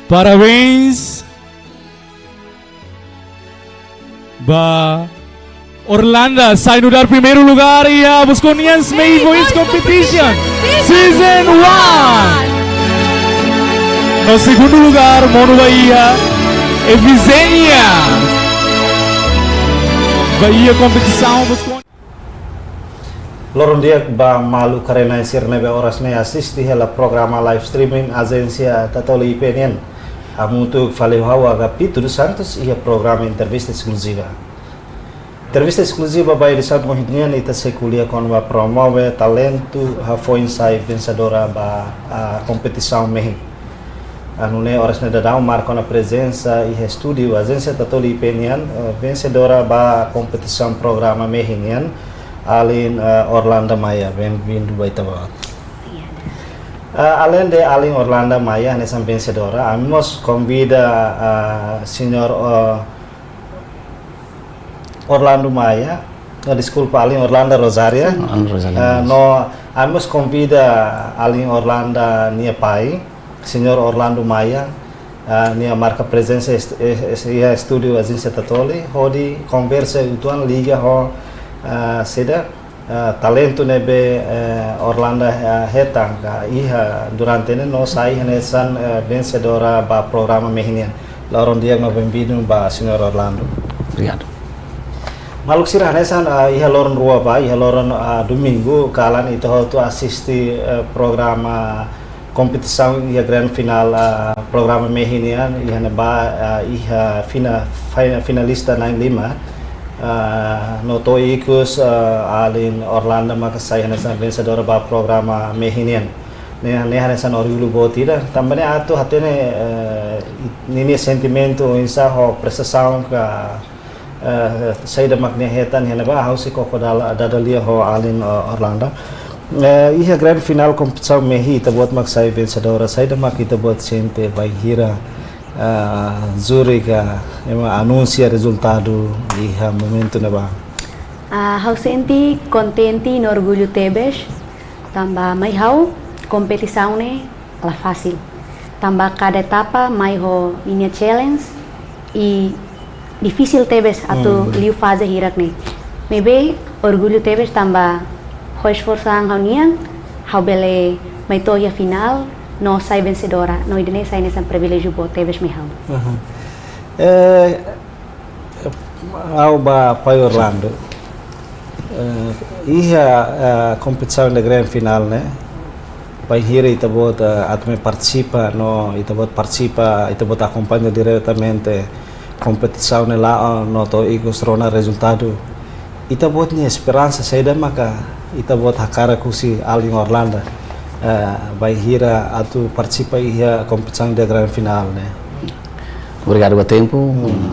Parabéns ba Orlando saindo dar primeiro lugar e a Busconians May Voice Competition Season 1. No segundo lugar, Mono Bahia e Visenia. Bahia competição Busconians. Lorong dia ba malu karena sirne be oras ne assist di hela programa live streaming agência Tatoli IPNN. Amutu falei hawa Capito dos Santos e a programa entrevista exclusiva. Entrevista exclusiva by Risad Mohidnian ita se kuliah kon ba promove talento ha foi insai vencedora ba a competição mehi. Anu ne oras ne dadau marco na presença e estúdio agência Tatoli IPNN vencedora ba competição programa mehinian Alin Orlando Maya, bem-vindo Baitawa. Além de Alin Orlando Maya, nessa vencedora, vamos convida senhor Orlando Maya, desculpa, Alin Orlando Rosaria. Vamos convida Alin Orlando nia pai, senhor Orlando Maya, nia marca presença e estúdio agência Tatoli, onde conversa utuan liga ho seda talento nebe Orlando hetang ka iha durante ne no sai hanesan vencedora ba programa mehinian lorong dia no bem-vindo ba senhor Orlando. Obrigado. Maluk sira hanesan iha lorong rua ba iha lorong domingo kalan itu tu assisti programa competição iha grand final programa mehinian iha ba iha finalista 95 no toikus Alin Orlando maka saya nasa vencedora ba programa mehinian ne hanesan orgulho botida também atu hatene nini sentimento insa ho prestação ka saída makne hetan hena ba hausi kokodala dadalia ho Alin Orlando iha grand final competição mehi tabot mak saya vencedora saída mak kita buat sente by hira Zuriga anuncia resultado e momento na ba. Hau senti contenti no orgulho tebes, tamba mai hau competição ne la fácil. Tamba cada etapa mai ho minha challenge e difícil tebes atu liu fase hirak ne. Maybe orgulho tebes tamba ho esforçang hau niang hau bele mai toya final no sai vencedora, no idene sai nessa privilégio bo tebes mi hau. Au ba pai Orlando. Iha competição na grand final né. Pai hira ita bot atme participa no ita bot participa ita bot acompanha diretamente competição lá no to igostrona resultado. Ita bot ni esperança saída maka ita bot hakara kusi Alin Orlando. Vai hira atu participa iha competição da grand final né. Obrigado pelo tempo.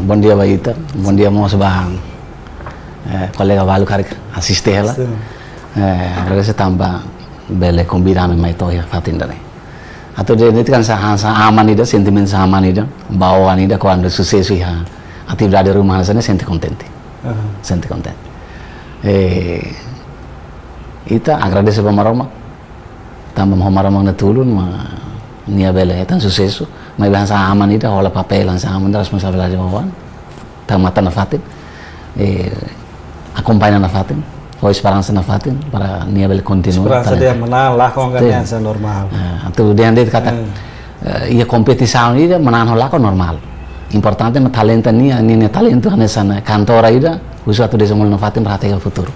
Bom dia Baita. Bom dia Mos Bahang. Colega Valu Karik assiste ela. Agradecer também bele combinado mai toya fatindane. Atu de nit kan sa aman ida sentimen sa aman ida bawa ida quando sucesso iha atividade rumah sana sente contente. Sente contente. Ita agradecer pemaroma. Também homarama na tulun nia bele etan sucesso mai bahasa aman ida ola papel sa aman da responsabilidade mawan tamata na fatin acompanha na fatin o esperança na fatin para nia bele continua esperança dia menang lah kong ganyan normal tu dia ande kata ia competição ida menang lah normal importante na talenta nia talento hanesana cantora ida usa tu desemol na fatin para ter futuro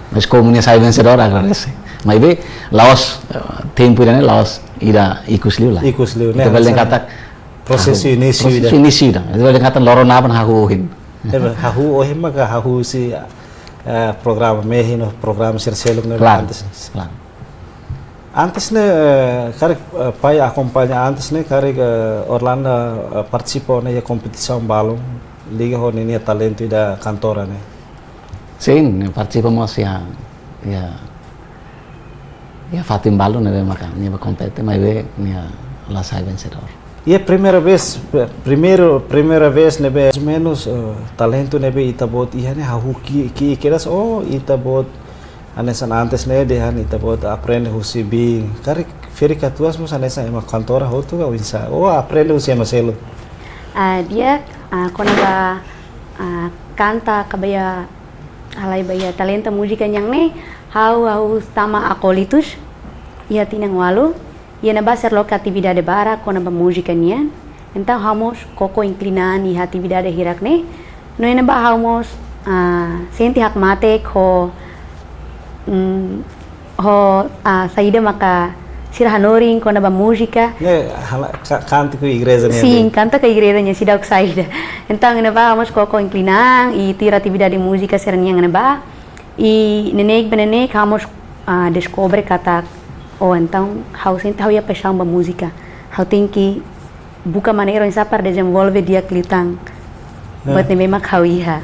mas como nia sai vencedora agradece mas be laos tempo ida laos ida ikusliu lah ikusliu kita balik kata proses inisio ida itu balik kata lorong apa hahuhin hahu ohim maka hahu si programa mehin programa serseluk ne antes ne kare pai acompanha antes ne kare Orlando participou na competição balon liga ho ne talento ida cantora ne sim participamos ya Fatim Balon ne maka ni ba compete mai be ni la sai vencedor. E a primeira vez nebe menos talento nebe itabot ihane hahu ki keras itabot anesan antes ne dehan itabot aprende husi bi kare Férica tuas mas nessa é uma cantora hotu ou insa. Oh, aprende o sema selo. Dia quando ba canta kabaya alai baya talenta música yang ne hau tama acolitus ia tinang walu ia na ba ser loka atividade bara quando ba música nian então vamos koko inclinan e atividade hirak ne no ena ba vamos senti hak mate ho saída maka sirhanoring quando ba música. Canta com a igreja, né? Sim, canta com a igreja, né? Cidade que saída. Então, nós vamos com inclinar e ter atividade de música sernia nós ba e nenek vamos descobre kata então how sente how ia paixão ba música. How tem que buka maneira em para desenvolver dia clitang. Buat nebe mak how ia.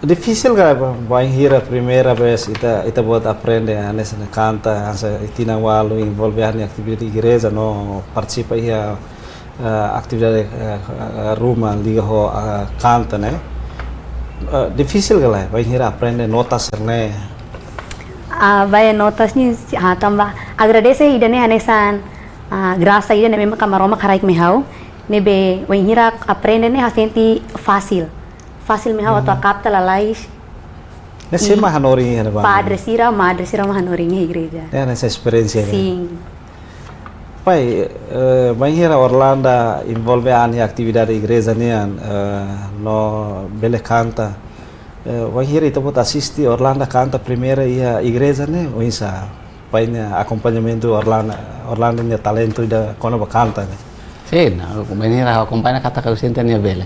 Difícil kan, vai hira primeira vez ita buat aprende nessa canta, asa itina walu envolver na atividade de igreja, no participa ia atividade rumah liga ho canta, né? Difícil kan, vai hira aprende notas né? Vai notas ni tambah agradece ida ne hanesan graça ida ne memang kamaroma karaik mehau, nebe vai hira aprende ne hasenti fácil me hawa to capta la lais. Nesse mahanoring ano ba? Padre sira, madre sira mahanoring na igreja. Nessa experiência. Sim. Pai, banheira Orlando envolve a atividade igreja nian no bele canta. Banheira itu buat assistir Orlando canta primeira ia igreja ne, ou isa pai ne acompanhamento Orlando ne talento ida kono ba canta ne. Sim, banheira acompanha kata kau sente nia bele.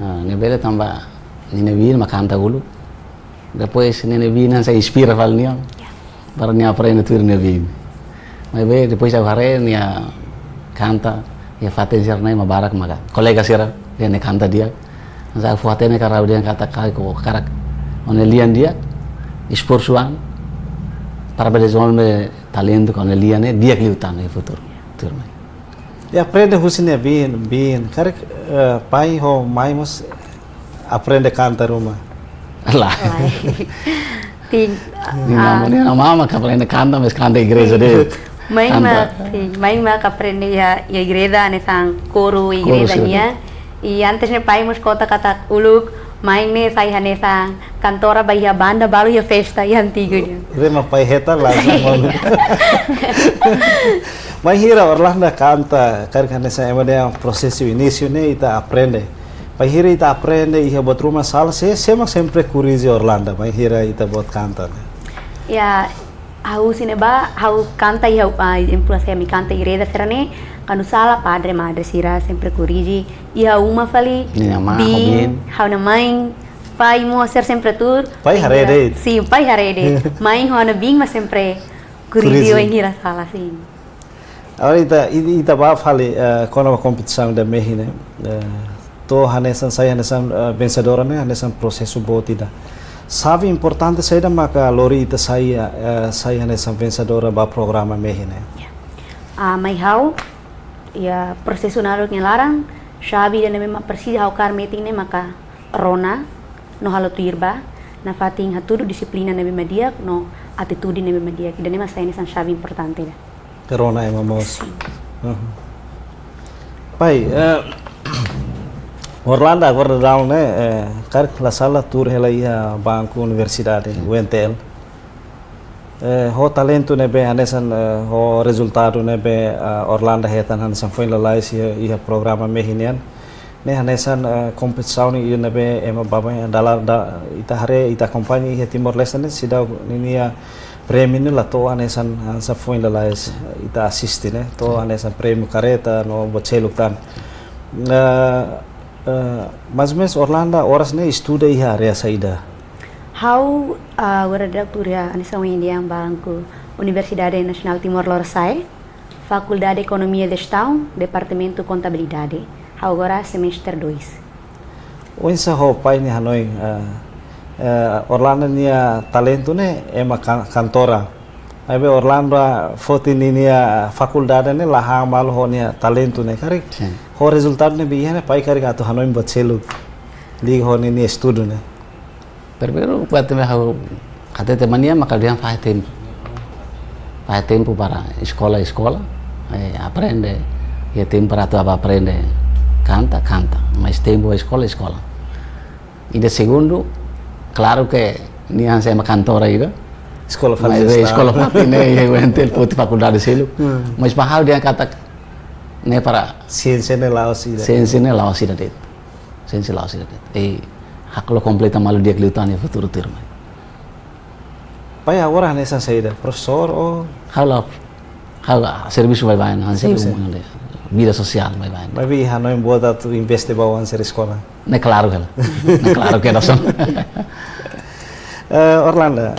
Nebele tambah Nene Vina canta dulu. Depois Nene Vina se inspira val nia. Para nia aprende tudo Nene Vina. Mas bem, depois eu haré nia canta ia faten sirna ma barak maga. Kolega sira dia ne canta dia. Mas aku faten karau dia kata kai ko karak. Onelian dia esporsuan para desenvolver talento com Onelian dia kliutan no futuro. Turma. E aprende husine bin karek pai ho mai mos aprende cantar uma Lah. Ting Ni mama que aprende canta mas canta igreja dele. Mãe que aprende a igreja nessa coro igreja nia e antes ne pai mos kota kata uluk mãe ne sai nessa cantora bahia banda balu ya festa ya antigo dia. Rema pai heta lá. Mas hira Orlando canta, karena nessa emang prosesso início né ita aprende. Mas hira ita aprende ia buat rumah salah sempre curioso Orlando, mas hira ita buat canta. Ya, aku sini aku canta ia influência mi canta igreja serane kanu sala padre madre sira sempre curioso ia uma fali bin how na mãe pai mo ser sempre tur pai harede sim pai harede mãe ho na bin mas sempre curioso em hira sala sim. Agora ita ba fali quando a competição da Mehine to hanesan saya hanesan vencedora né hanesan processo botida. Sabe importante saya maka lori ita saya hanesan vencedora ba programa Mehine. Mai hau ya processo naro ngelarang sabi dan memang persis hau kar meeting ne maka rona no halo tirba na fating hatudu disiplina ne media no attitude ne media dan memang saya hanesan sabi importante da. Corona é mamos. Pai, Orlando agora dá né, cara que sala tour ela ia banco universidade, UNTL. Ho talento né bem anesan ho resultado né bem Orlando hetan anesan foi lá ia programa mehinian. Né anesan competição ia né bem ema baba dalar da ita hare ita company ia Timor Leste né sida ninia prêmio ni lah to anesan sa foi lá ita assiste né to anesan prêmio careta no bocelo tan mas Orlando horas né estuda ia area saída how agora turia anesan yang bangku Universidade Nacional Timor Leste Faculdade de Economia de Gestão Departamento Contabilidade agora semestre 2 onsa ho pai ni Hanoi Orlando nia talento né é uma cantora. Aí Orlando foto nia faculdade né lá mal ho nia talento né cara. Ho resultado né biar né pai cara gato Hanoi bocelo. Liga ho nia estudo né. Pero buat me hau kata temania maka dia faz tempo para escola, aprende, e tempo para tu aprende, canta, mas tempo escola. E de segundo, claro que ninguém é uma cantora ainda, Escola mas faz escola faz, né, eu entendo, pode faculdade silo, mas para dia kata, né, para ciência ne lá assim. ciência né lá sida det, ciência lá sida det, e haklo completa malu dia kelutan ya futuro terma. Pai agora nessa saída, professor ou Halo serviço vai hansel Sim, umum de vida social vai. mas vi Hanoi buat tu investe bawa ser escola. Né claro que era só. Orlando,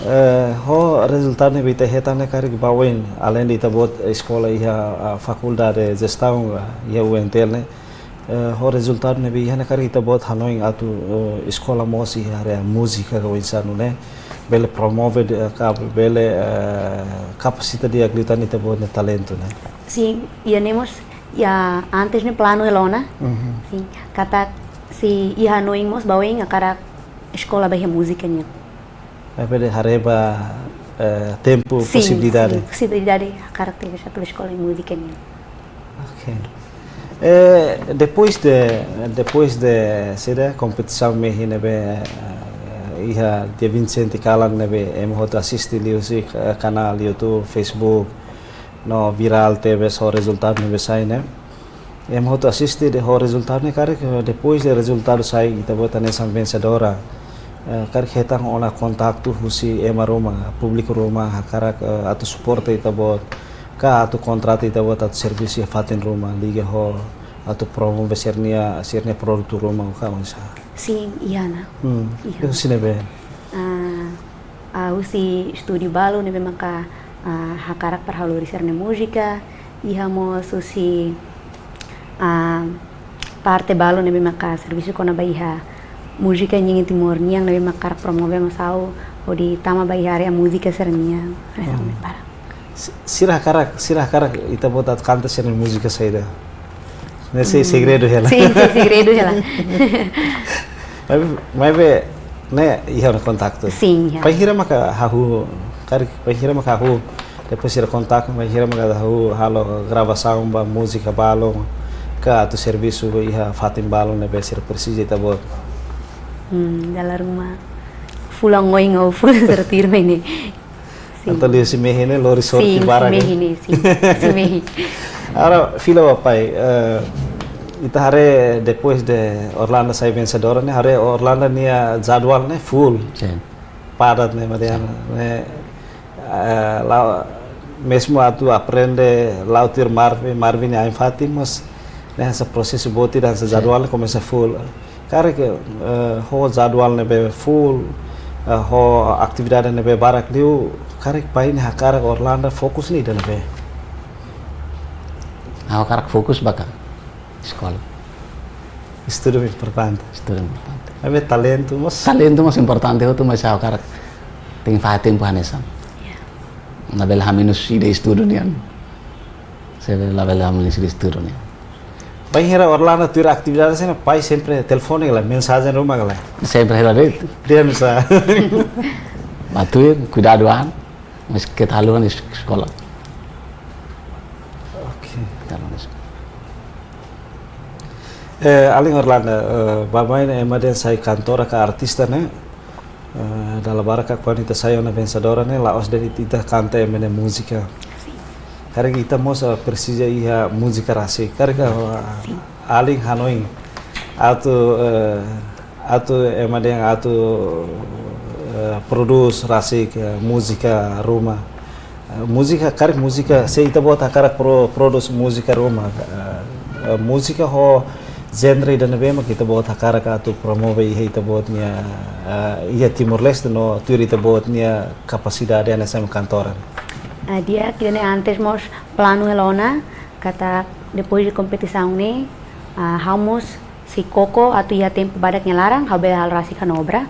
ho resultado ne bita heta ne kari bawain além de tabot escola e a faculdade de gestão e o UNTL ne ho resultado ne bi ne kari tabot Hanoi atu escola mosi area música ko insano ne bele promove bele capacidade de acreditar ne tabot ne talento ne. Sim, tenemos ya antes ne plano elona. Sim, kata si ihanoimos bawing akara escola bahia música nya. Bele hareba tempo Sim, possibilidade. sim, possibilidade característica pela escola de música nya. Ok. Depois de ser competição mehi nebe iha dia 20 kalang nebe hot assiste music canal YouTube, Facebook no viral TV so resultado nebe sai ne hot assiste de ho resultado ne kare depois de resultado sai kita bota nessa vencedora kare hetang ona kontaktu husi Roma público Roma kara atu suporte ita bot ka atu kontrata ita bot atu servisi fatin Roma liga ho atu promove sernia produto Roma ka onsa. Sim, Iana. Itu sih nebe. Usi estúdio balo nebe maka hakarak parvalorizar na música e hamos usi parte balo nebe maka serviço kona baiha música nying timor niang nebe maka promove masau o di tama baiha area música sernia. Sirah karak ita botat canta ser música saída. Nesse segredo ela. Sim, segredo ela. Mas né, ia no contato. Sim. Pai hira maka hahu, pai hira maka hahu. Depois ir contato, pai hira maka hahu, halo gravação ba música balong, ka tu serviço ia fatin balong ne besir precisa ita bot. Dalam rumah. Fulang ngoing au full sertir ini. Então liu si mehi ne lori sorti barang. Sim, si mehi. Agora, filho papai, ita hare depois de Orlando sai vencedora ne hare Orlando nia jadwal ne full. Sim. Padat ne Mariana ne lá mesmo atu aprende lautir Marvin ai Fatim mas nessa processo boti dan jadwal começa full. Cara que ho jadwal ne be full ho atividade ne be barak liu cara que pai ne hakara Orlando fokus ni dan be. Aku karak fokus baka sekolah. Estudo importante. Estudo importante. Mas talento mas Talento mas importante itu mas aku karak tem faz tempo hanesan. Na bela haminus ide estudo nian. Saya la bela haminus ide estudo nian. pai hira Orlando tuir atividade sena pai sempre telefone gala mensagem rumah gala. Sempre hela det. Dia misa. Batuir cuidadoan mas kita haluan sekolah. Além Orlando, babay na emaden sai cantora ka artista ne, dalam baraka quando sai na vencedora ne, laos dari kita canta emene música. Karena kita mosa precisa ia música rasi, karena além Hanoi, atu emaden produz rasi música rumah. Música, karena música, se ita bota karena produz música rumah, música ho genre dan bema kita buat hakara ka tu promove ia ita buatnya ia Timor Leste no tu ita buatnya capacidade nessa cantora. Dia que antes mos plano elona kata depois de competição ne hamos si koko atu ia tempo badak larang habe hal rasi kan obra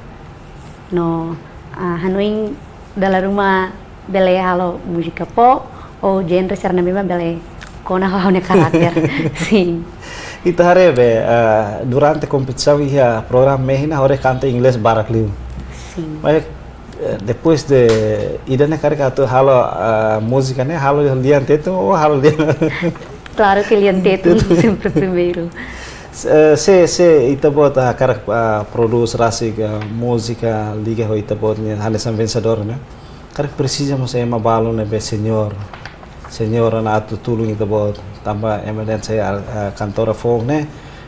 no hanoing dalam rumah bele halo música pop ou genre serna bema bele kona haune karakter. Sim. Ita harebe durante competição ia programa mehina hore canta inglês barak liu. Sim. Mas depois de idane karek atu halo música né halo lian teto ou halo lian Claro que lian teto sempre primeiro. se itabot karek produz rasik música liga ho itabot né halesan vencedor né karek precisa mas ema balo né be senhor na atu tulung itabot tambah emergency kantora fong né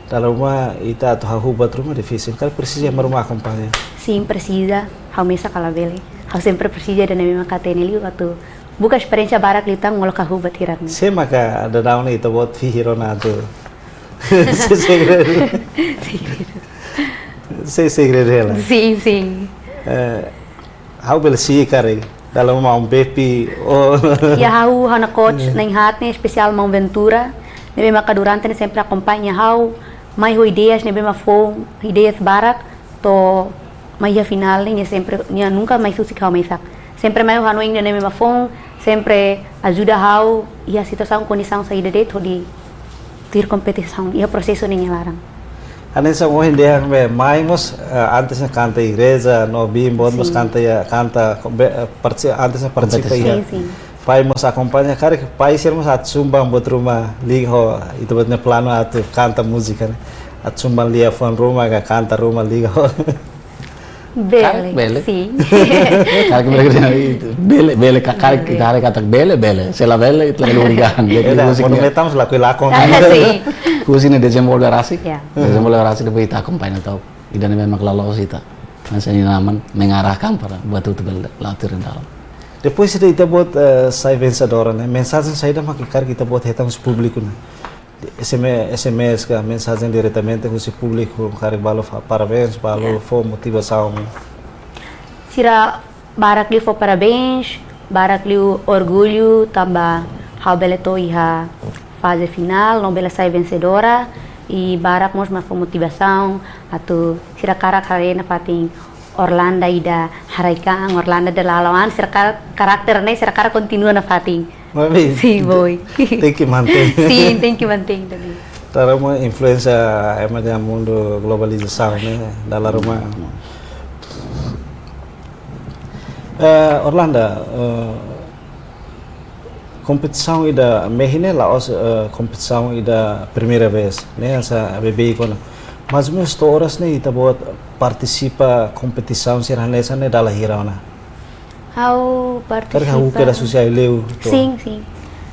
dalam rumah ita atu hahubat rumah difícil karek precisa rumah acompanha. Sim, precisa. Hau mesa kalabele. Hau sempre precisa dan memang katene liu atau buka experiência barak litang ngolo kahu batirak ni. Se maka ada daun itu buat fihiro na tu. Segredo lah. Sim, sim. Hau bel si kare dalam mau bepi oh. Ya hau na coach na inhat ni especial mau ventura. Nebe maka durante ni sempre acompanha hau mai ho ideias nebe ma fo ideias barak to mai a final ni sempre ni nunca mais susi kau mais sak. Sempre mai hanu ing nebe ma fo sempre ajuda hau e a situação condição saída de di tir competição e o processo nem larang. Anessa hoje em dia mais mos antes na canta igreja no bimbo mos canta antes na participa Sim, sim. Pai mos acompanha cara que pai sermos at sumbang buat rumah liho itu buat plano atu canta música né at sumbang lia fon rumah ga canta rumah liho. Bele, sim. Kaki mereka itu bele kakak kita hari kata bele sela bele itu lagi lurigan jadi monumentam selaku lakon kusine desenvolver asik Ya. desenvolver asik depois kita acompanha tau idan memang lalos itu masih naman mengarahkan para buat itu bele latir dalam depois kita buat sai vencedora né mensagem saída makikar kita buat retamos público né SMS ka mensagem diretamente com o público kare balo parabéns balo for motivação Sira barak liu fo parabéns, barak liu orgulho, tambah hau bele to iha fase final, não bele sai vencedora e barak mos ma fo motivação atu sira karak harena pating Orlando ida haraikang Orlando de lalawan sira karakter ne sira karak continua na pating. Mami, Sim, boy. tem que manter. Sim, tem que manter também. Dalam uma influência do mundo globalização, né? Dalam rumah. Orlando, competição ida mehine laos competição ida primeira vez, né? Essa bebê icona. Mas meus horas né ita buat participa competição sirhanesa né dalam hirana. Hau participa. Karena aku kira susi aileu. Sim, sim.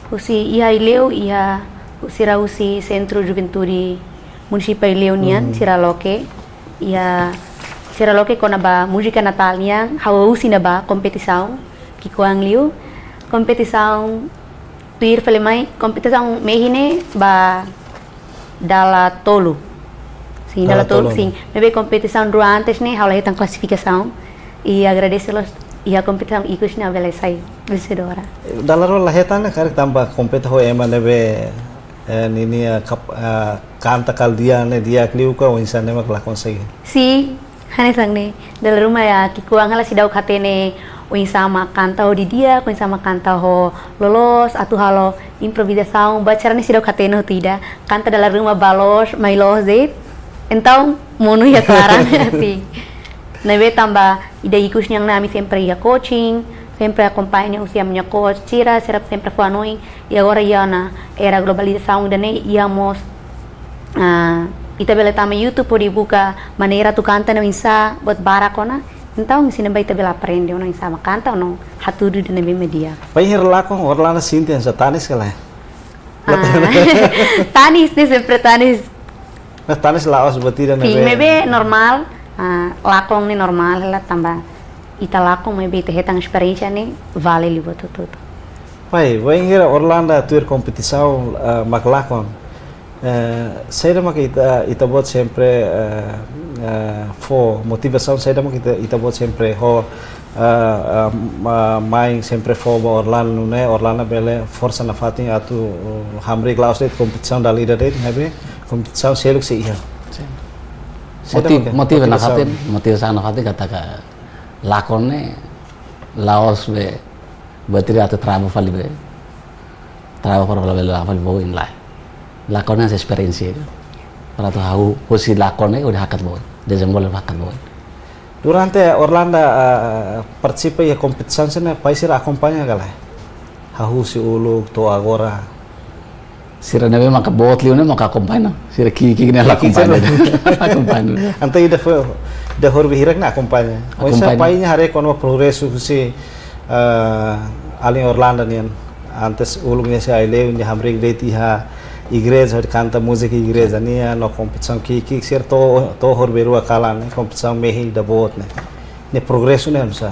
Usi ia ileu ia sira usi Centro Juventude Municipal Leonian sira loke ia sira loke kona ba música natal niang hau usi na ba competição que koang liu competição tuir falemai competição mehine ba dala tolo. Sim, dala tolo sim. Mebe competição do antes né hau lahitan classificação e agradecer-los e a competição ikut na bela sai vencedora. Dalam lahetan karek tambah kompet ho ema nebe nini kanta kaldia ne dia kliu ka insan ne mak lakon sai. Si, hane sang ne. Dalam rumah ya kikuang hala sidau katene o insama canta ho di dia, ko insama canta ho lolos atu halo improvisação, bacara ne sidau katene ho tidak. Canta dalam rumah balos, mailos zet. Então, mono ya clarang hati. Nebe tambah ida ikus yang nami sempre ia coaching, sempre acompanha usia minha coach, tira serap sempre foi annoying e agora ia na era globalização da ne íamos ita bela tama YouTube pode buka maneira tu canta na insa buat barakona, então ensina baita bela aprende ona insa canta ou não haturu da nebe media. Pai hir lakon Orlando Sintian sa tanis kala. Tanis ne sempre tanis. Tanis laos batida nebe. Sim, mebe normal. Lakong ni normal lah tambah ita lakong may bete hetang experiência ni vale libo tudo. Pai, vai ngira Orlando tuir competição mak lakon. Saya mak ita buat sempre for motivação saya mak ita buat sempre ho main sempre for Orlando né Orlando bele força na fatin atu hamri klaus det competição dali det habe competição seluk se iya. motiv sana katin kata ka lakone laos be batiri atau travel fali be travel para bela fali bo in lai lakone as experience para tu hau posi lakone udah hakat bo desenvolve hakat bo Durante Orlando participa em competição, você pai ser acompanha galera. Hahu si ulu to agora. Sira nabe maka bot liu ne maka acompanha. Sira ki ne la acompanha. Acompanha. Ante ida foi da hor bihirak na acompanha. Oisa pai nya hare kono progresso si ali Orlando nian. Antes ulungnya si aileu nya hamrek deti ha igreja canta música igreja nia no competição que ser to hor beru akala ne competição mehi da bot ne progresso ne amsa.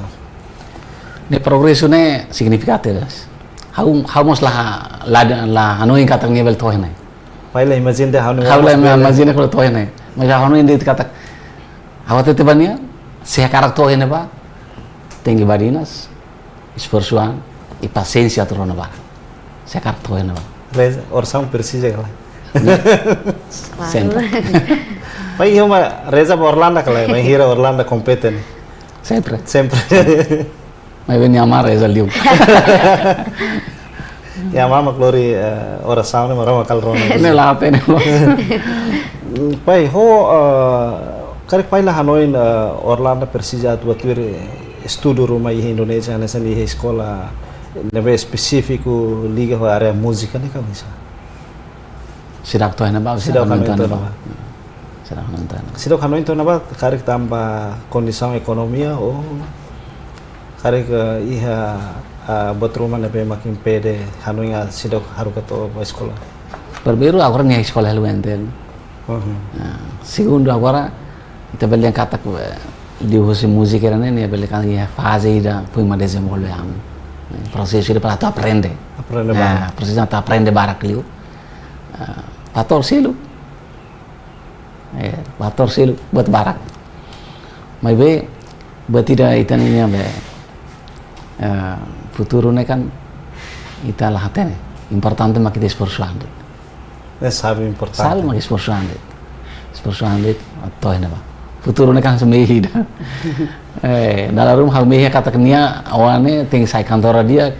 Ne progresso ne significativo. How mos la hanu yang kata ngebel toh ne. Paila imagine de hanu. How la imagine kalau toh ne. Mas hanu ini kata awat itu bania se karak toh ne ba. Tengi badinas esforçoan e paciência torona ba. Se karak toh ne ba. Reza orçam precisa galera. Sempre. Pai uma reza Orlando galera, vai hira Orlando compete. Sempre. Sempre. Mas vem amar reza liu. Ya mama glori oração ne mara makal rona. Ne la pene. Pai ho karek pai la Hanoi Orlando precisa atuar estudo rumah di Indonesia nessa li escola nebe específico liga ho area música ne kamisa. Sidak toh ne ba. Sidak Hanoi to ba. Sidak nonton. Sidak Hanoi to ba karek tambah kondisi ekonomi oh karek iha buat rumah nebe makin pede Hanoi sidak haru kato ba sekolah. Berberu agora nih sekolah lu enten. Segundo agora kita beli yang kata di usia musik era nih beli kan ya fase ida pun ma desenvolver am. Processo de para tu aprende. Aprende barak. Processo tu aprende barak liu. Pator silu. Pator silu buat barak. Mai be buat tidak itaninya be futuro ne kan ita lah hatene. Importante makin esforçando. Ne sabe importante. Sabe makin esforçando. Esforçando atau ini ba. Futuro ne kan semehi dah. Dalam rumah mehi kata kenia awane ting sai kantora dia.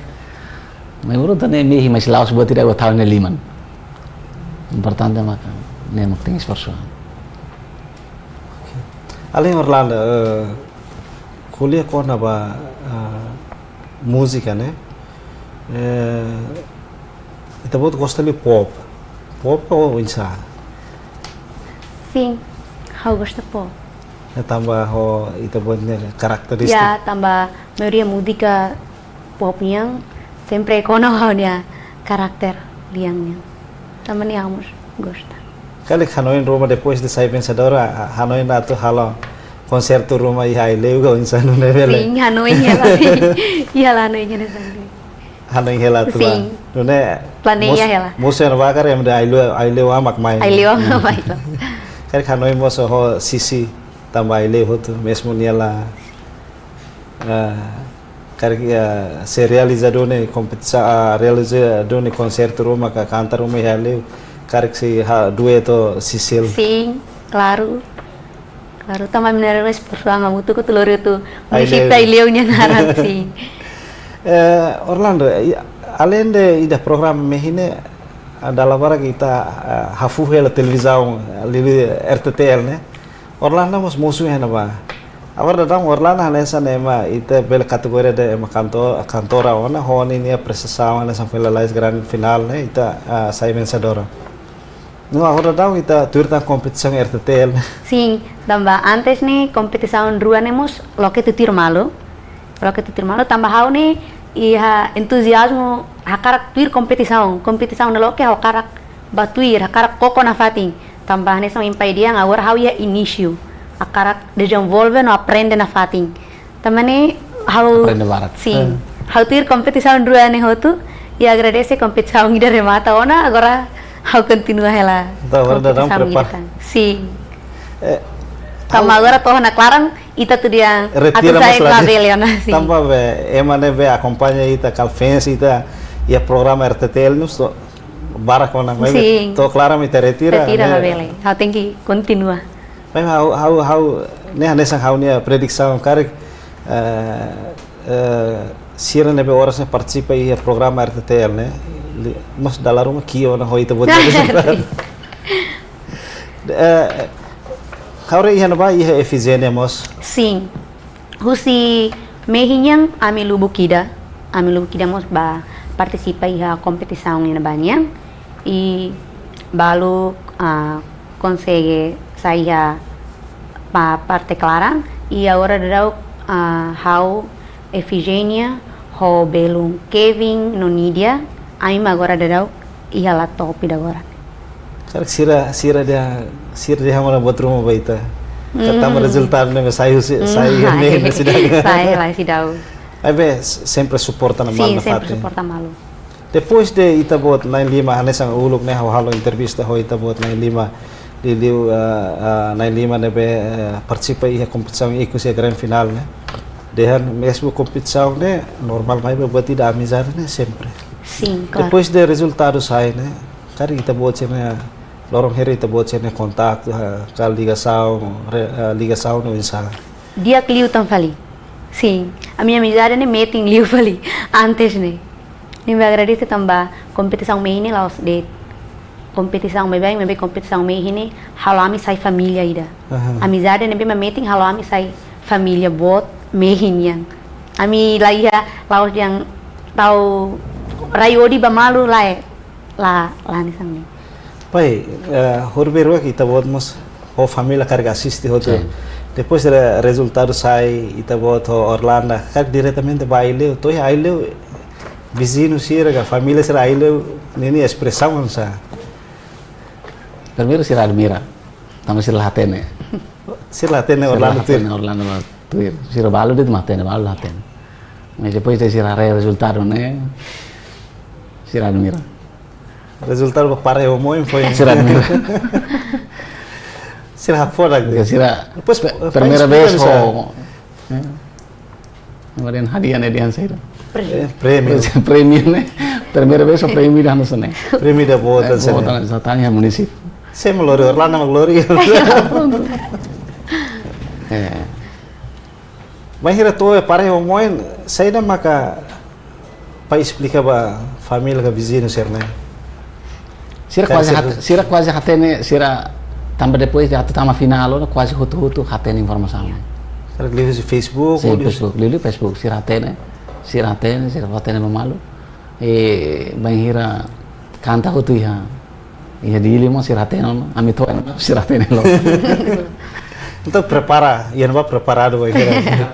Mai urut ne mehi masih laos buat tidak buat tahun liman. Importante makan ne makin esforçando. Ali Orlando kuliah kona ba música né? Kita buat gosta de pop. Pop ou insa? Sim, eu gosto pop. Tambah ho itu buat karakteristik. Ya, tambah maioria música pop yang sempre kono hanya karakter liangnya. Tambah ni amos gosta. Kali Hanoi rumah depois de sair pensadora Hanoi na tu halo konserto rumah ihai leu go insano ne vele. Sim, Hanoi hela. Iya lah Hanoi hela sendiri. Hanoi hela tu ba. Sim. Nune Planeia hela. Musa na bakar yang da aileu amak mai. Ai leo mai. Kali Hanoi moso ho sisi tambah aileu hotu mesmo niela kali se realizado ne competição realizado ne konserto rumah ka cantar rumah ihai leu kali se dueto Sisil. Sim, claro. Claro, também mineral esforço muito que telur itu município ileunya naran sim. Orlando, além de ida programa mehine adalah bara kita hafu hela televisão livi RTTL né. Orlando mos musuh na ba. Agora datang Orlando nessa nema ita bela kategori de ema cantora ona honi ni prestação nessa pela lais grande final né ita sai vencedora. No, agora dá kita turta competição RTTL. Sim, tambah antes nih competição rua nemos lo que tutir malo tambah hau nih iha entusiasmo hakarak tuir competição na lo que hakarak batuir hakarak koko na fating tambah nessa impai dia agora hau ia início hakarak desenvolve no aprende na fating tambah nih hau Aprende barat. Sim, hau tuir competição rua nih hotu e agradece competição ida remata ona agora hau continua ela. Então agora datang prepara. Sim. Tama agora toh na clarang ita tu dia Retira saya mas label ya nasi. Tambah be emane be acompanha ita calfens ita ia programa RTTL nos barak ona mai Sim. to clara me te retira. Retira label. Hau tem que continua. Mas hau ne nessa hau ne predição karek sira ne be horas ne participa ia programa RTTL né. Mas dalam rumah kio na hoi te buat jadi. Kau re ihan ba ihe efiziencia mos. Sim. husi mehinyang ami lubukida mos ba participa iha competição na banyak e balu consegue sair pa parte clara e agora deu how Efigênia ho belum Kevin no Nidia aim agora deu iha la top agora Cara sira dia mana buat rumah baita. Ketama resultado né sai né na cidade. sai cidade. Aí bem, sempre suporta na mal Sim, na sempre fati. suporta malu. Depois de Itabot na lima anesang ulog né halo entrevista ho Itabot na lima diliu na lima né be participa ia competição ikut se grand final né. Dehan mesmo competição né normal mais buat tidak amizade né sempre. Sim, claro. Depois de resultado sai né. Cara Itabot né lorong heri Itabot né contato kal ligação no insa. Dia que liu tão fali. Sim, a minha amizade né meeting liu fali antes né. Nem me agradece também competição meini lá de competição me competição meini halami sai família ida. Amizade né me meeting halami sai família bot mehin ami lah ia laos yang tahu rayodi bamalu la ni sang. Pai, horberu kita buat mos ho família carga assiste ho depois do resultado sai ita buat ho Orlando car diretamente baile to ya aile vizinho sira a família sira aile nini expressão sa. Primeiro sira admira, tama sira hatene. Sira hatene Orlando tuir. Sira balu dit matene balu hatene. Mas depois de sira resultado né, sira admira. Resultado pare o moen foi. Sira admira. Sira fora. Sira Depois primeira vez ho. Kemudian hadiah ne dian saya. Prêmio. Prêmio né? Primeira vez o prêmio dah nus né. Prêmio da bota sa. Bota sa tanya municip. Sem lori Orlando glória. Mas hira to pare o moen sai da maka para explicar ba família ka vizinho ser né. Sira quase hatene sira tambah depois de tama final quase hutu hatene informação. Sira lihat di Facebook. Sim, Facebook sira hatene sira hatene mamalu. Banhira canta hutu iha dili mo sira hatene ami to sira hatene lo. Então prepara, ia não preparado vai hira.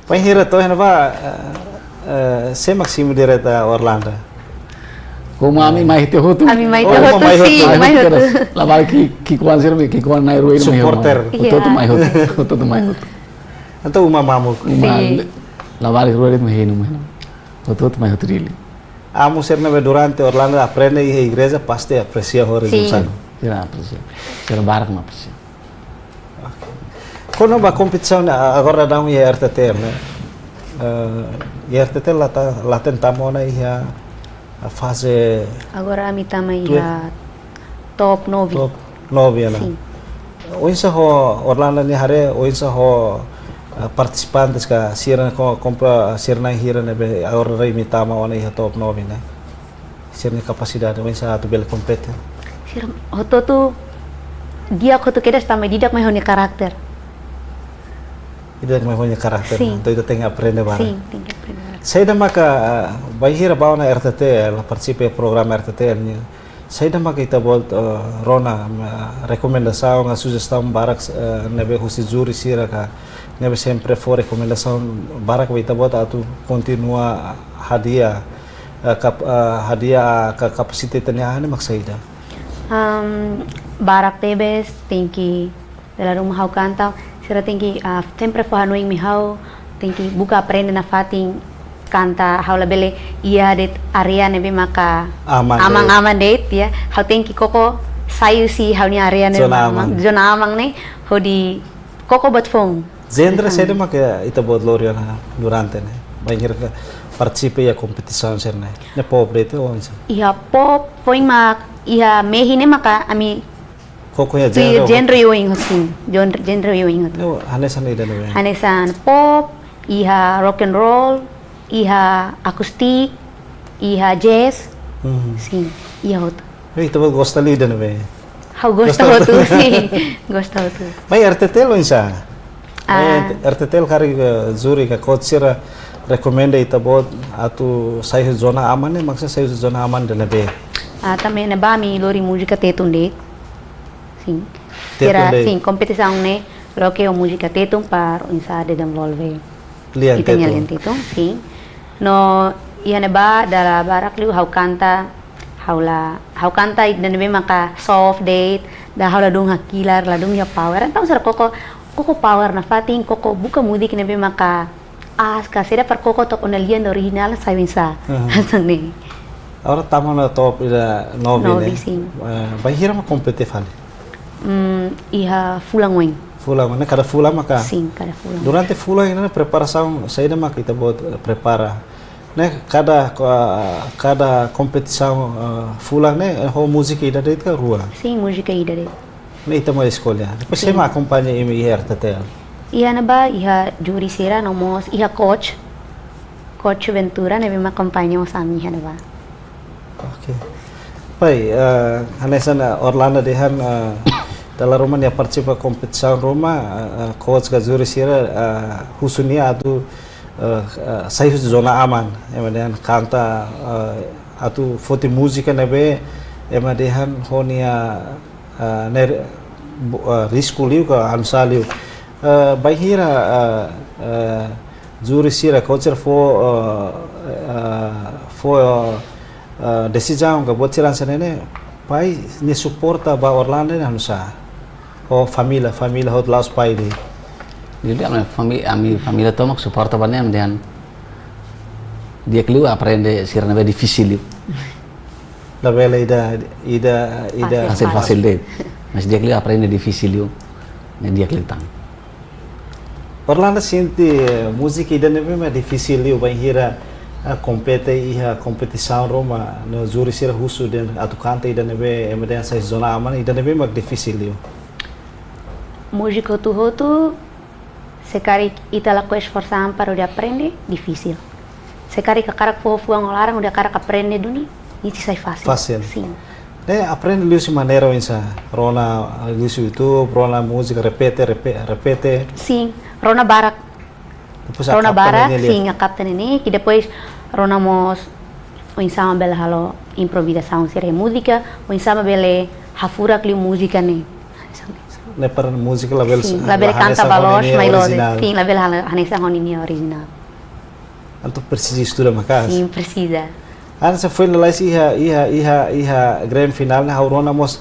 Vai hira to não vai se Maximo direta Orlando. Como ami mai te hutu. Ami mai te hutu sim, mai hutu. La bal ki kuan sirve ki kuan nai ruin supporter. Hutu mai hutu. Então uma mamu. La bal ruin me hinu me. Hutu mai hutu dili. Amo ser na durante Orlando aprende a igreja pasti aprecia o resultado. Sira aprecia. Sira barak ma aprecia. Quando va competição agora dá RTT né. RTT lá tentamos na a fase agora a mita mai top 9. Top 9 na. Oinsa ho Orlando ni hare oinsa ho participantes ka sirna compra sirna hira ne be agora rai mitama ona iha top 9 né. Sirna capacidade oinsa tu bel compete. Sir hoto tu dia ko tu kedas tambah didak mai honi karakter. Tidak mai honi karakter. Então itu tem aprender bara. Sim, tem que aprender. Saya dah maka bahira bawa na RTT, la participe programa RTT ni. Saya dah maka kita buat Rona recomendação, a sugestão barak nebe husi juri sira ka nebe sempre for recomendação barak kita buat atu continua hadiah hadiah ka kapasitasnya ane maksaida. Barak tebes tem que dalam rumah kanta sira tem que sempre for hanoing mihau tem que buka aprende na fating kanta haula bele ia det area nebe maka amang det ya hau tengki koko sayu si hau ni area nebe zona amang ne ho di koko bat fong Zendra saya maka ita buat loria na durante ne banyak participe ya competição ser ne ne pop det o insa ia pop foi mak ia mehine maka ami koko ya genre yoing hosin genre yoing no hanesan ida ne hanesan pop ia rock and roll iha akustik, iha jazz, sim, iha outro. Itu buat gosta lida nebe. Hau gosta outro, sim, gosta outro. Mas RTT lo insa. RTTL kari juri ka coach sira recomenda ita bod atu sai zona aman ne maksud sai zona aman de lebe. Também na Bami lori música tetunde. Sim. Sim, competição né. Lo que é música tetum para insar de desenvolver. Lian tetum. Sim. No ia na ba dara barak liu hau kanta dan memang maka soft date dah hau ladung hakilar ladung ya power. Tahu sar koko power na fating koko buka mudik na memang maka aska seda per koko top onalian original sa winsa. Hasan ni. Agora estamos no top da 9 né. Bahira ma competitif ali. Iha fulang wing. Fulang, né? Cada fulang maka. Sim, cada fulang. Durante fulang ini preparação saída maka kita buat prepara. Né? Cada competição fulang né, ho música ida deit ka rua. Sim, música ida deit. Né ita ma escolha. Depois você ma acompanha em RTTL. Iha na ba iha juri sera nomos iha coach Ventura ne me acompanha os ami iha na ba. Okay. Pai, hanesan Orlando dehan dalam rumah dia participa kompetisi rumah coach Gazuri sira husunia atu saya zona aman eman kanta atu foto musika nebe eman dehan honia risku liu ka ansa liu bahira juri sira coach decisão que buat siran senene pai ni suporta ba Orlando ne hanusa o família hot laos pai di jadi família tomak suporta banyak dan dia keliu aprende sirna be difícil la bela ida fácil deh mas dia keliu aprende difícil dan dia keliu tang Orlando sente música ida nebe ma difícil liu bahira compete iha competição Roma no juri sira husu dan atu kanta ida nebe emeden sa zona aman ida nebe mag difícil liu música tu se cari itala ko esforçam para de aprender difícil se cari ka karak fo fuang larang udah karak aprende duni itu sai fácil sim aprende liu si maneira insa rona liu YouTube rona música repete sim rona barak Rona Bara, sim, a captain ini, que depois Rona mos o insama bela halo improvisação sira música, o insama bela hafura kli música ne. Ne per música la bela la bela canta balos, mailode, sim, la bela hanesa honini original. Anto precisa estudar macas. Sim, precisa. Ansa foi lá iha grand final na Rona mos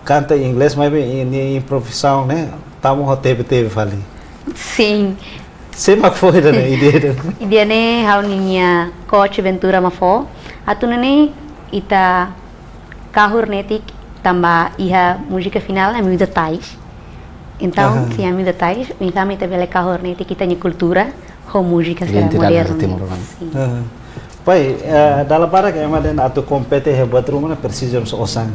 canta em inglês, mas em improvisação, né? Tamo teve fali. Sim. Semak foi da ideia. Ideia ne hau ninya coach Ventura mafo. Atu ne ita kahur netik tamba iha música final é muito detalhes. Então, se é muito detalhes, então ita bele kahur netik kita nya cultura, ho música será moderna. Pai, dalam para que emaden atu compete hebat rumah precisam osang.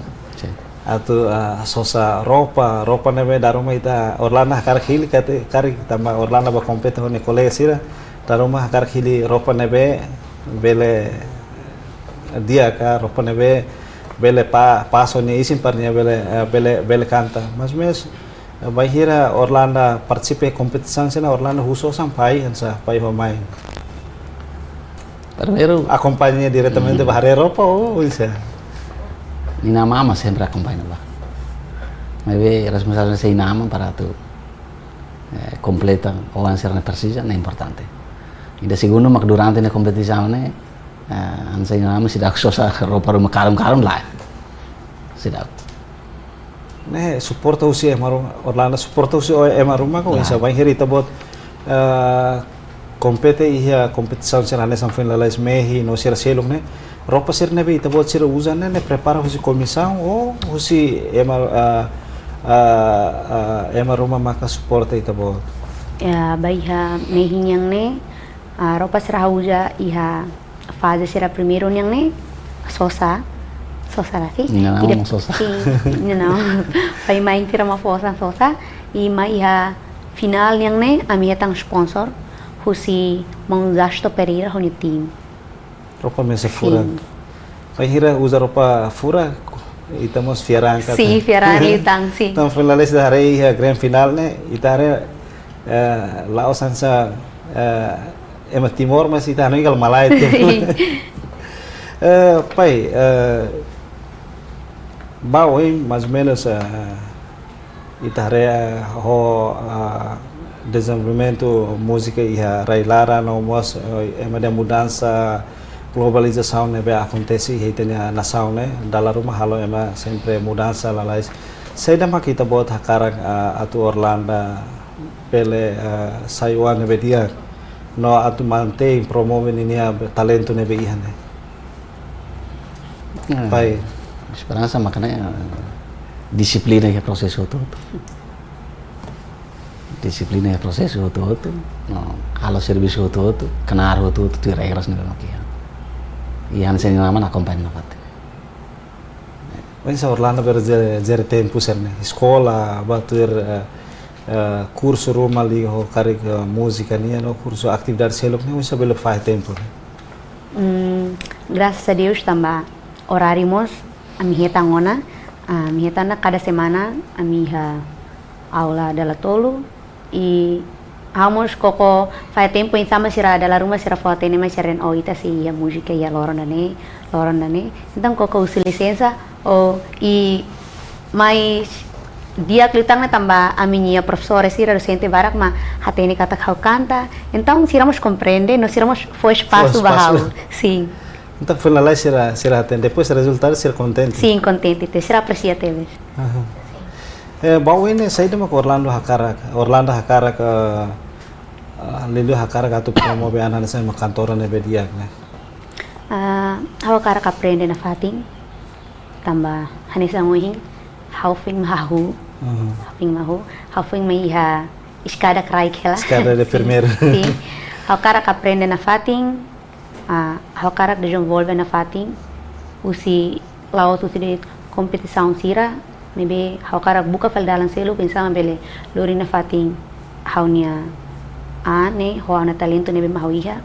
Atu sosa ropa nebe daruma ita Orlando karak hili kari tamba Orlando ba kompete hone kolega sira daruma karak hili ropa nebe bele dia ka ropa nebe bele paso ni isin parnya bele canta mas mes bahira Orlando participe kompetisi sina Orlando huso sampai ansa pai pemain primeiro acompanha diretamente bahare ropa isa Nina mama sempre acompanha lá. Mas é responsável se inama para tu completa ou anser na precisa é importante. E da segundo mak durante na competição né ansa inama se dá sosa roupa rumah karum lá. Se dá. Né suporta usi Orlando suporta usi rumah ko isa vai herita bot compete ia competição será nessa foi lá mehi no ser selung né roupa ser nebe ita buat sira usan ne prepara husi comissão ou husi ema rumah maka suporta ita buat ya baiha mehinyang ne roupa sira uja iha fase sira primeiro nyang ne sosa lagi não sosa não pai main tira ma fosa sosa e mai iha final nyang ne ami tang sponsor husi Mangzasto Pereira honi tim roupa mesa fura. Vai hira usa roupa fura itamos fiaranca. Sim, fiaran litang sim. Então foi lá da areia grand final né itare Laos sansa ema Timor mas ita não igal Malaya tempo. Pai, bau mais ou menos itarea ho desenvolvimento música e a railara no mos ema de mudança globalização né vai acontecer e tem a nação né dalam rumah halo ema sempre mudança lalais saya dah kita buat hakarang atu Orlando pele sayuan ne dia no atu mantém promove ini talento ne ihan né pai esperança makanya disiplina ya proses itu disiplina ya proses itu no halo serviço itu kenar itu regras nih makia ihan sen nama na kompanhi na fate mas Orlando zer tempo serne escola batur curso Roma ali ho karik música nia no curso atividade selok nih bisa bela faz tempo Graças a Deus também horários a minha tangona a minha tana cada semana a minha aula dela tolo e Hamos koko faz tempo em sama sira dalam rumah sira foto ini mas siren oh ita sih ya música ya loron dane então koko usi licença e mais dia kelitang na tamba a minha professora sira docente barak ma hatene kata kau canta então siramos compreende nós siramos foi espaço bahau sim então foi lá sira atende depois resultado sira contente sim contente te sira aprecia teves bau ini saya dah mak Orlando hakarak Lindo hakarak atau promove anak saya mak kantoran ne bedia ne hakarak aprende na fating tamba hanisa nguhing haufing mahu haufing mai ha escada kraikela escada de primeiro sim hakarak aprende na fating hakarak desenvolve na fating usi laut usi de competição sira maybe hakarak buka fal dalam selo pensama bele lori na fating haunia ne ho ana talento nebe mahuiha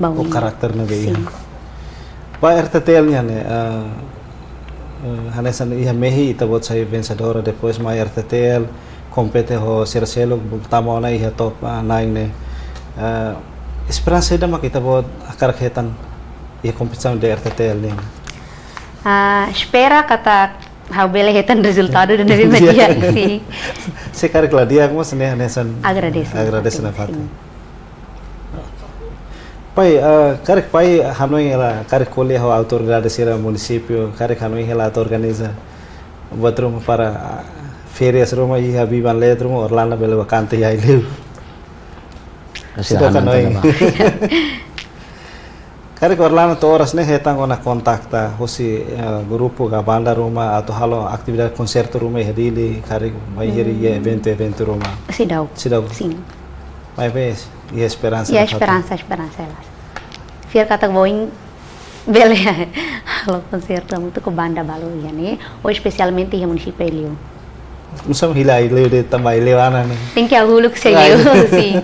o karakter nebe iya ba RTTL nya ne hanesan iya mehi ita bot saya vencedora depois mai RTTL compete ho selo pertama ona iya top 9 ne esperança da makita bot hakarak hetan iya competição de RTTL ne espera kata how bele hetan resultado dan dari media sih. Sekarang lah dia mas ne hanesan agradece na fata. Pai karek pai hanoi ela karek colhe a autoridade sira município karek hanoi ela organiza buat rumah para férias rumah i habiban le rumah Orlando bele vacante ya ile. Sudah kanoi. Karek Orlando to horas ne hetang ona kontakta hosi grupo ga banda rumah atau halo atividade concerto rumah hedili karek mai heri evento rumah. Sidau. Sim. Mai vez e esperança. E a esperança ela. Fiar kata going bele halo concerto muito com banda balu ya ne ou especialmente em município Elio. Musam hilai leu de também lewana ne. Tem que aguluk seguiu, sim.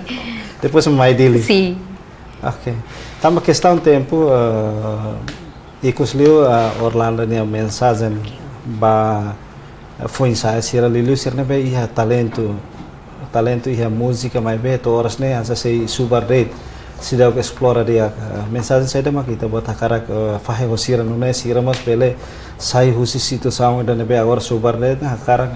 Depois mai dili. Sim. Ok. Tambah questão tempo ikusliu Orlando nia mensagem ba foi ensaio sira lilu sirne be ia talento ia música mai be to horas ne asa sei super rate sida que explora dia mensagem sai da kita buat hakarak fahe hosira nune sira mas pele sai husi situação da be agora super rate hakarak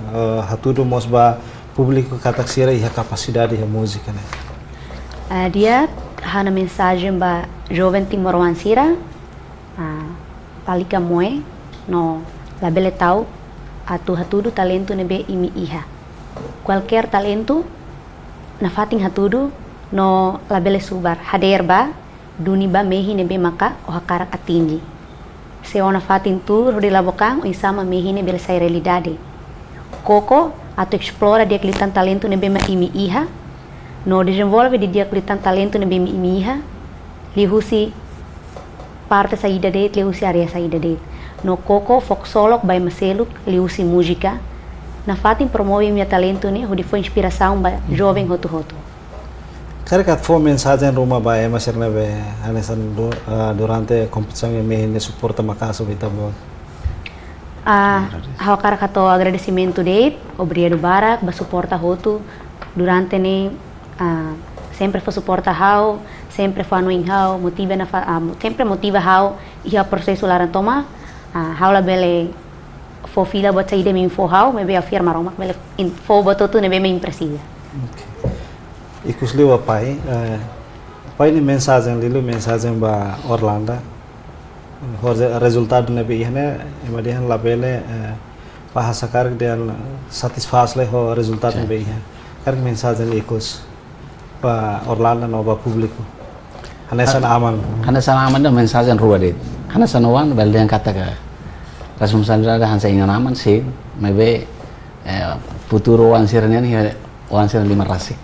hatudo mos ba público katak sira ia capacidade ia música ne dia hana mensagem ba jovem Timor sira palika moe no labele tau atu hatudu talento nebe imi iha qualquer talento na fating hatudu no labele subar hader ba duni ba mehi nebe maka o hakarak atingi se ona fating tu rodi labokang o isama mehi nebe sai realidade koko atu explora dia klitan talento nebe ma imi iha no desenvolve di dia klitan talento nebe imi iha lihusi parte saída dele lihusi area saída dele no koko folksolok by maseluk lihusi música na fatin promove minha talento ne hodi foi inspiração ba jovem hotu Karena foi mensagem rumah ba ema sirna be hanesan durante competição e me suporta makaso bita bo hawakar kato agradecimento dele obrigado barak ba suporta hotu durante ne sempre for suporta hau, sempre for anuing hau, sempre motiva hau ia processo laran toma, hau la bele for fila buat saída me info hau, me be afirma roma, bele info bototu ne be me impresida. Ikus liwa pai, pai ni mensagem ba Orlando, resultado ne be ihne, emadihan la bele bahasa karg dan satisfaz le ho resultado ne be ihne, karg mensagem ikus ba Orlando no ba público. Hanesan aman. Hanesan aman dan mensagem rua dit. Hanesan wan bel yang kata ke responsabilidade hansa ingan aman sih, maybe futuro wan sirnya nih wan sirnya lima rasik.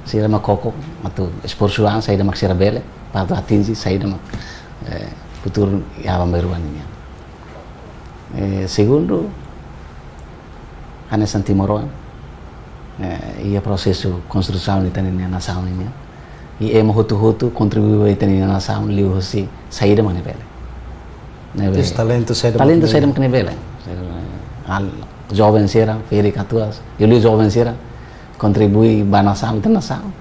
Sira makoko matu esporsuan saya mak sira bele, patu atinji saya mak futuro ya pembaruan ini. Segundo hanesan timoron. Ia prosesso construção ni tani na nação ni e emo hotu contribuir tani na nação liu hosi saída mane bele nebe talento saída mane bele al jovem sera feri katuas eu li jovem sera contribui ba nação ta nação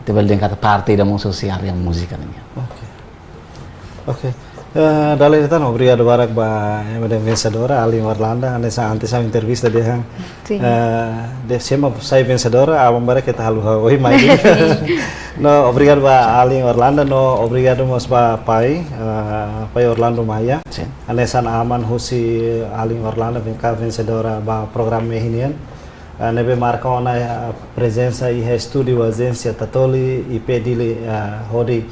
te bel den kata parte da mon social yang música ni okay dalam itu obrigado barak ba emade vencedora Ali Orlando nessa antes a entrevista dia de sema sai vencedora a bombara que tá oi mais no obrigado ba Ali Orlando no obrigado mos ba pai Orlando Maya nessa aman husi Ali Orlando venca vencedora ba programa mehinian nebe marca ona presença e estúdio agência tatoli e pedili hodi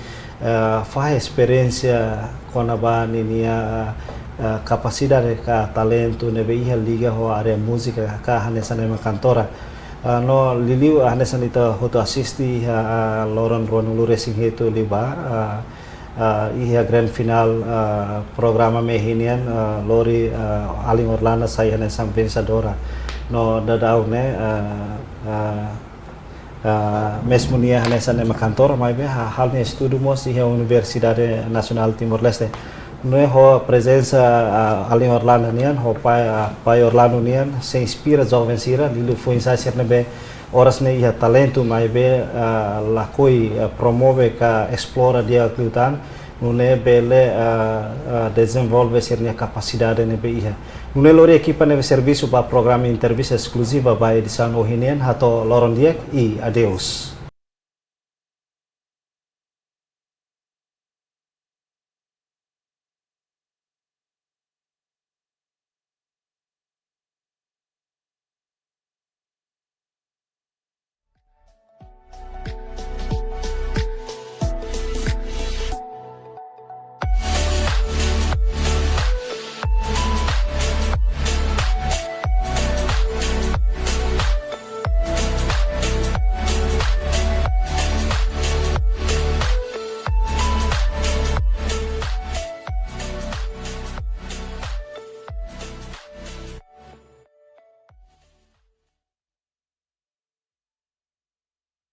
faz experiência com a banda capacidade ka talento nebe iha liga ho area música ka hanesan ema cantora no liliu hanesan ita hoto assisti Loron Ronulu Racing Hetu liba iha grand final programa mehinian lori Ali Orlando saya hanesan vencedora no dadau ne mesmo nia hanesan ema cantora mas bem hal ne estudo mos iha Universidade Nacional Timor Leste no é ho presença Ali Orlando nian ho pai Orlando nian se inspira jovem sira lilu foi insair nebe horas ne iha talento mas bem la coi promove ka explora dia klutan nune bele desenvolve sirnya capacidade nebe iha nune lori equipa nebe serviço para programa entrevista exclusiva ba edição ohinian hato loron diek e adeus.